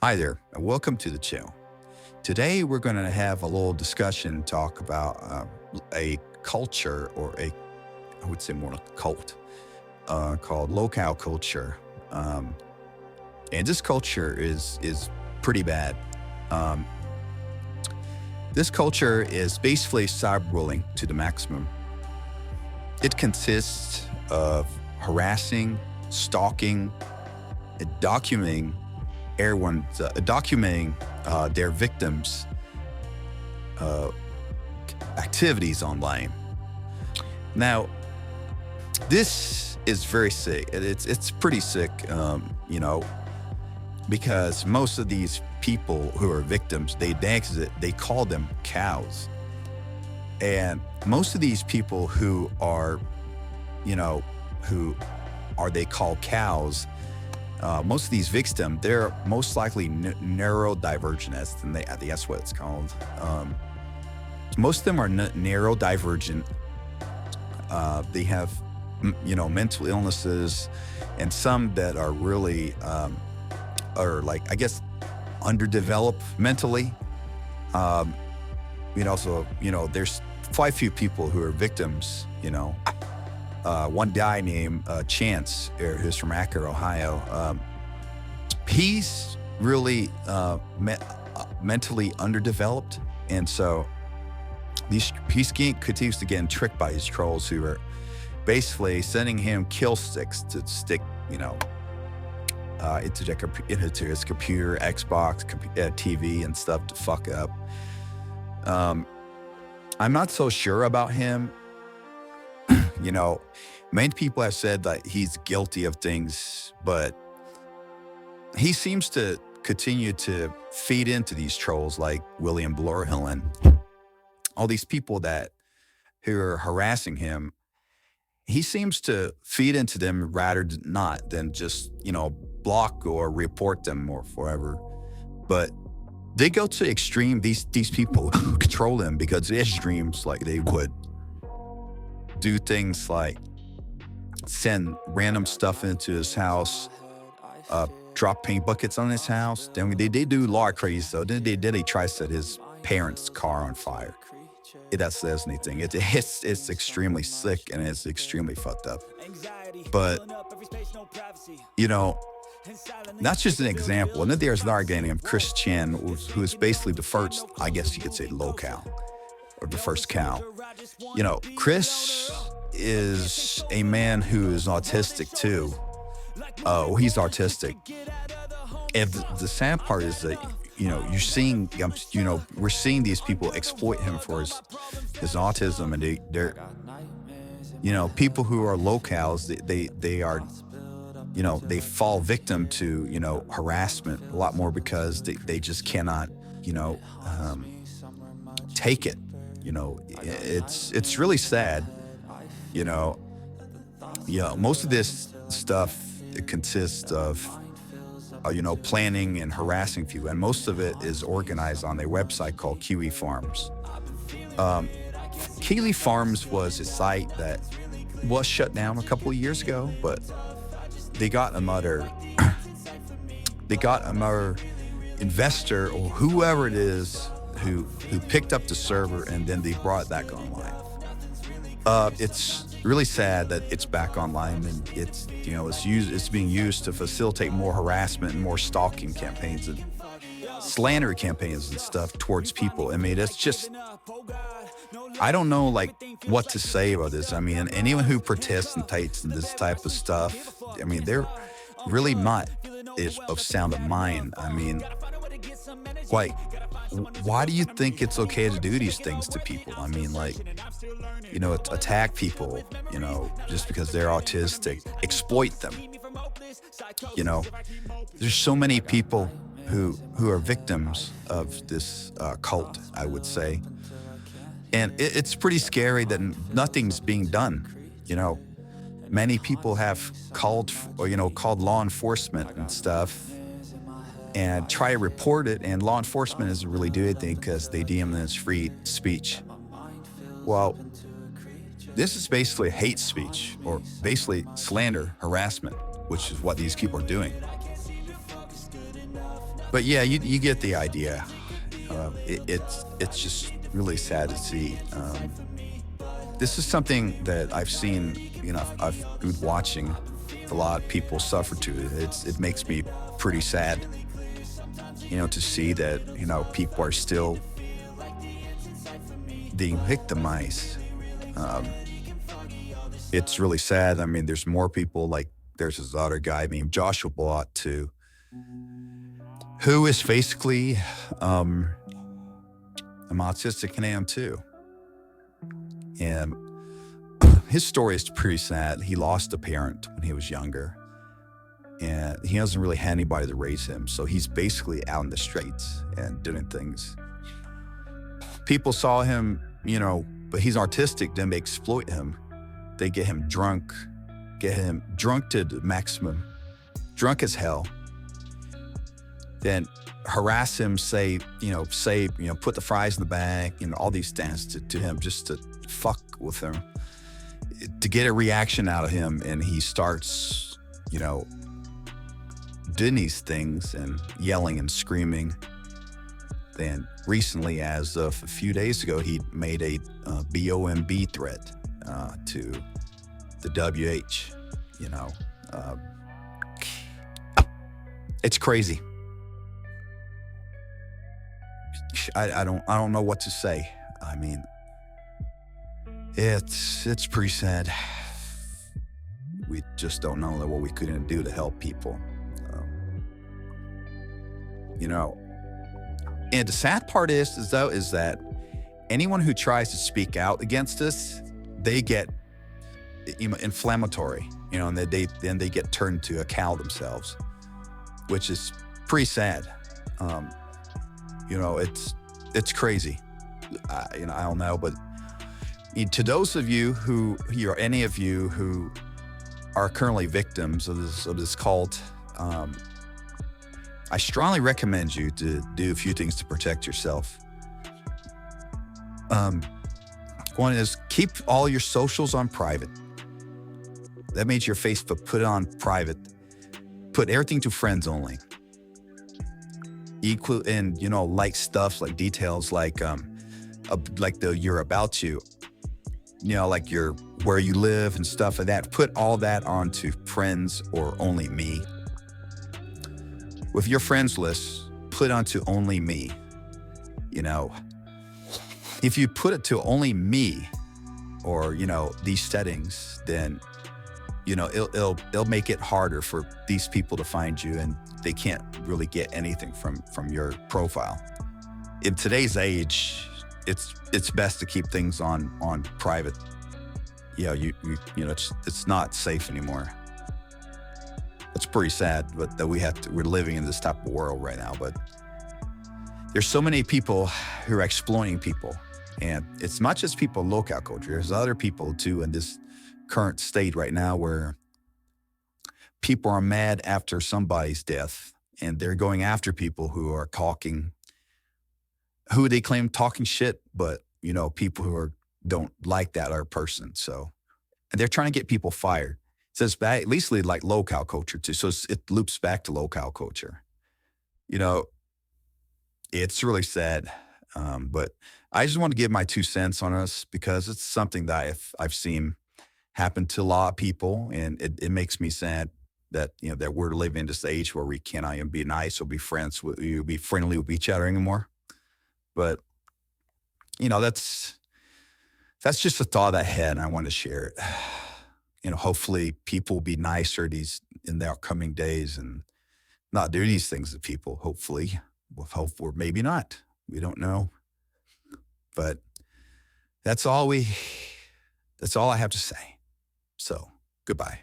Hi there, and welcome to the channel. Today, we're going to have a little discussion, talk about a culture, I would say more like a cult, called Lolcow culture. Um, and this culture is pretty bad. Um, this culture is basically cyberbullying to the maximum. It consists of harassing, stalking, and documenting their victims' uh, activities online. Now, this is very sick. It's pretty sick, because most of these people who are victims, they call them cows, and most of these people who are they call cows. Most of these victims, they're most likely neurodivergent, and I think that's what it's called. Most of them are neurodivergent. They have, mental illnesses, and some that are really, are like, I guess, underdeveloped mentally. There's quite a few people who are victims, one guy named Chance, who's from Akron, Ohio. He's really mentally underdeveloped, and so continues to get tricked by these trolls who are basically sending him kill sticks to stick, into his computer, Xbox, TV, and stuff to fuck up. I'm not so sure about him. Many people have said that he's guilty of things, but he seems to continue to feed into these trolls like William Blorhill and all these people who are harassing him. He seems to feed into them rather than just, block or report them or forever. But they go to extreme, these people control him, because the extremes, like they would do things like send random stuff into his house, drop paint buckets on his house. Then they do a lot of crazy stuff. Then they try to set his parents' car on fire. If that says anything, it's extremely sick, and it's extremely fucked up. But that's just an example. And then there's another guy named Chris Chan, who is basically the first, I guess you could say, low cow, or the first cow. Chris is a man who is autistic too. He's autistic. And the sad part is that, we're seeing these people exploit him for his autism, and they're people who are low cows, they are, they fall victim to, harassment a lot more, because they just cannot, take it. It's really sad. Most of this stuff, it consists of, planning and harassing people, and most of it is organized on their website called Kiwi Farms. Kiwi Farms was a site that was shut down a couple of years ago, but they got another investor, or whoever it is, who picked up the server, and then they brought it back online. It's really sad that it's back online, and it's being used to facilitate more harassment and more stalking campaigns and slander campaigns and stuff towards people. I mean, it's just, I don't know what to say about this. I mean, anyone who participates in this type of stuff, I mean, they're really not of sound mind. I mean, why do you think it's okay to do these things to people? I mean, attack people, just because they're autistic, exploit them. There's so many people who are victims of this cult, I would say. And it's pretty scary that nothing's being done. Many people have called law enforcement and stuff, and try to report it, and law enforcement doesn't really do anything because they deem it as free speech. Well, this is basically hate speech, or basically slander, harassment, which is what these people are doing. But yeah, you get the idea. It's just really sad to see. This is something that I've seen. I've been watching a lot of people suffer to it. It makes me pretty sad. To see that people are still being victimized. Um, it's really sad. I mean, there's more people like there's this other guy named Joshua Blott too, who is basically um, I'm autistic and I am too. And his story is pretty sad. He lost a parent when he was younger, and he doesn't really have anybody to raise him. So he's basically out in the streets and doing things. People saw him, but he's autistic, then they exploit him. They get him drunk to the maximum, drunk as hell, then harass him, put the fries in the bag, all these things to him just to fuck with him, to get a reaction out of him. And he starts, doing these things and yelling and screaming. Then recently, as of a few days ago, he made a BOMB threat to the WH. Uh, it's crazy. I don't know what to say. I mean, it's pretty sad. We just don't know what we couldn't do to help people. You know, and the sad part is that anyone who tries to speak out against us, they get inflammatory, and then they get turned to a cow themselves, which is pretty sad. It's crazy. I don't know, but to those of you or any of you who are currently victims of this cult, I strongly recommend you to do a few things to protect yourself. One is keep all your socials on private. That means your Facebook, put it on private. Put everything to friends only. Equal and like stuff like details like your about you, like your where you live and stuff like that. Put all that onto friends or only me. With your friends list, put onto only me. If you put it to only me or these settings, then it'll make it harder for these people to find you, and they can't really get anything from your profile. In today's age, it's best to keep things on private. It's not safe anymore. It's pretty sad, but that we're living in this type of world right now. But there's so many people who are exploiting people, and it's not just people in Lolcow culture. There's other people too in this current state right now where people are mad after somebody's death, and they're going after people who are who they claim talking shit, but people who don't like that other person. So they're trying to get people fired. So it's back, at least like Lolcow culture too. So it loops back to Lolcow culture. It's really sad. But I just want to give my 2 cents on us because it's something that I've seen happen to a lot of people, and it makes me sad that that we're living in this age where we cannot even be nice or be friends with you, be friendly with each other anymore. But that's just a thought I had, and I want to share it. Hopefully people will be nicer in the upcoming days and not do these things to people. Hopefully, with hope, or maybe not. We don't know. But that's all I have to say. So goodbye.